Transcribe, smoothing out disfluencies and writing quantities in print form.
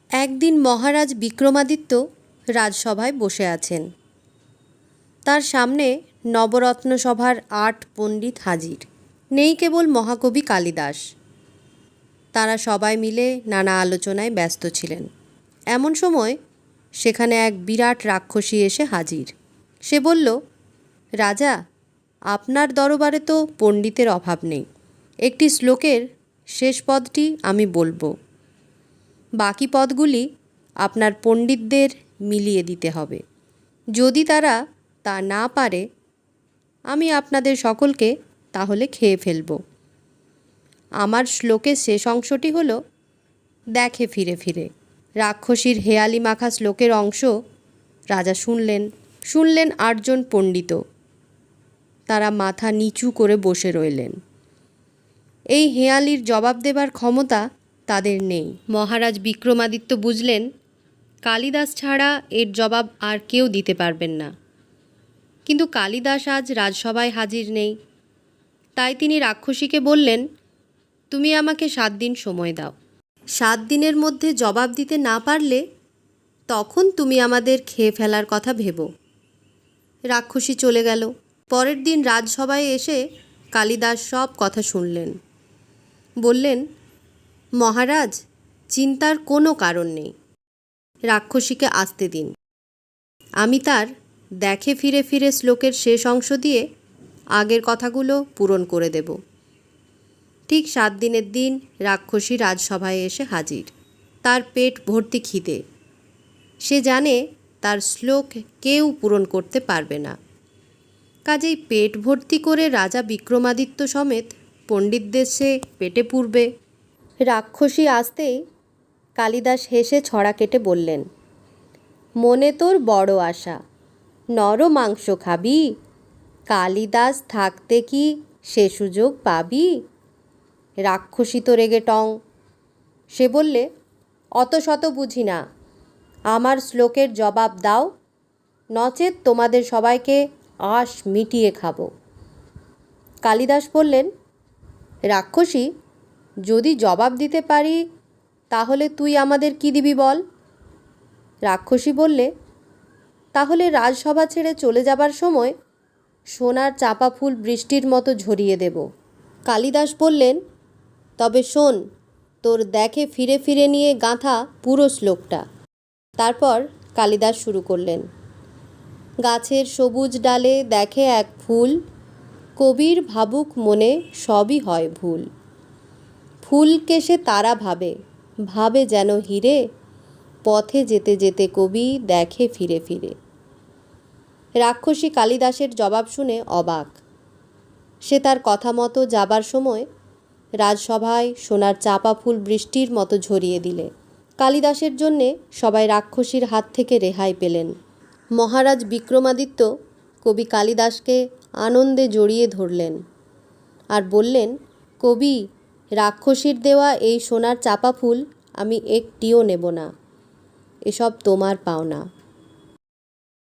একদিন মহারাজ বিক্রমাদিত্য রাজসভায় বসে আছেন। তার সামনে নবরত্ন সভার ৮ পণ্ডিত হাজির। নেই কেবল মহাকবি কালিদাস। তারা সবাই মিলে নানা আলোচনায় ব্যস্ত ছিলেন। এমন সময় সেখানে এক বিরাট রাক্ষসী এসে হাজির। সে বলল, রাজা, আপনার দরবারে তো পণ্ডিতের অভাব নেই। একটি শ্লোকের শেষ পদটি আমি বলবো, বাকি পদগুলি আপনার পণ্ডিতদের মিলিয়ে দিতে হবে। যদি তারা তা না পারে, আমি আপনাদের সকলকে তাহলে খেয়ে ফেলব। আমার শ্লোকের শেষ অংশটি হলো, দেখে ফিরে ফিরে। রাক্ষসীর হেয়ালি মাখা শ্লোকের অংশ রাজা শুনলেন ৮ জন পণ্ডিত। তারা মাথা নিচু করে বসে রইলেন। এই হেয়ালির জবাব দেবার ক্ষমতা তাদের নেই। মহারাজ বিক্রমাদিত্য বুঝলেন, কালিদাস ছাড়া এর জবাব আর কেউ দিতে পারবেন না। কিন্তু কালিদাস আজ রাজসভায় হাজির নেই। তাই তিনি রাক্ষসীকে বললেন, তুমি আমাকে ৭ দিন সময় দাও। ৭ দিনের মধ্যে জবাব দিতে না পারলে তখন তুমি আমাদের খেয়ে ফেলার কথা ভেবো। রাক্ষসী চলে গেল। পরের দিন রাজসভায় এসে কালিদাস সব কথা শুনলেন। বললেন, মহারাজ, চিন্তার কোনো কারণ নেই। রাক্ষসীকে আসতে দিন। আমি তার দেখে ফিরে ফিরে শ্লোকের শেষ অংশ দিয়ে আগের কথাগুলো পূরণ করে দেব। ঠিক ৭ দিনের দিন রাক্ষসী রাজসভায় এসে হাজির। তার পেট ভর্তি খিদে। সে জানে তার শ্লোক কেউ পূরণ করতে পারবে না। কাজেই পেট ভর্তি করে রাজা বিক্রমাদিত্য সমেত পণ্ডিতদের সে পেটে পুরবে। রাক্ষসী আসতেই কালিদাস হেসে ছড়া কেটে বললেন, মনে তোর বড় আশা, নর মাংস খাবি? কালিদাস থাকতে কি সে সুযোগ পাবি? রাক্ষসী তো রেগে টং। সে বললে, অত শত বুঝি না, আমার শ্লোকের জবাব দাও, নচেৎ তোমাদের সবাইকে আঁশ মিটিয়ে খাবো। কালিদাস বললেন, রাক্ষসী, যদি জবাব দিতে পারি তাহলে তুই আমাদের কি দিবি বল? রাক্ষসী বললে, তাহলে রাজসভা ছেড়ে চলে যাবার সময় সোনার চাপা ফুল বৃষ্টির মতো ঝরিয়ে দেব। কালিদাস বললেন, তবে শোন, তোর দেখে ফিরে ফিরে নিয়ে গাঁথা পুরো শ্লোকটা। তারপর কালিদাস শুরু করলেন, গাছের সবুজ ডালে দেখে এক ফুল, কবির ভাবুক মনে সবই হয় ভুল। ফুলকে সে তারা ভাবে, ভাবে যেন হিরে, পথে যেতে যেতে কবি দেখে ফিরে ফিরে। রাক্ষসী কালিদাসের জবাব শুনে অবাক। সে তার কথা মতো যাবার সময় রাজসভায় সোনার চাপা ফুল বৃষ্টির মতো ঝরিয়ে দিলে। কালিদাসের জন্যে সবাই রাক্ষসীর হাত থেকে রেহাই পেলেন। মহারাজ বিক্রমাদিত্য কবি কালিদাসকে আনন্দে জড়িয়ে ধরলেন আর বললেন, কবি, রাক্ষসীর দেওয়া এই সোনার চাপা ফুল আমি একটিও নেব না। এসব তোমার পাওনা।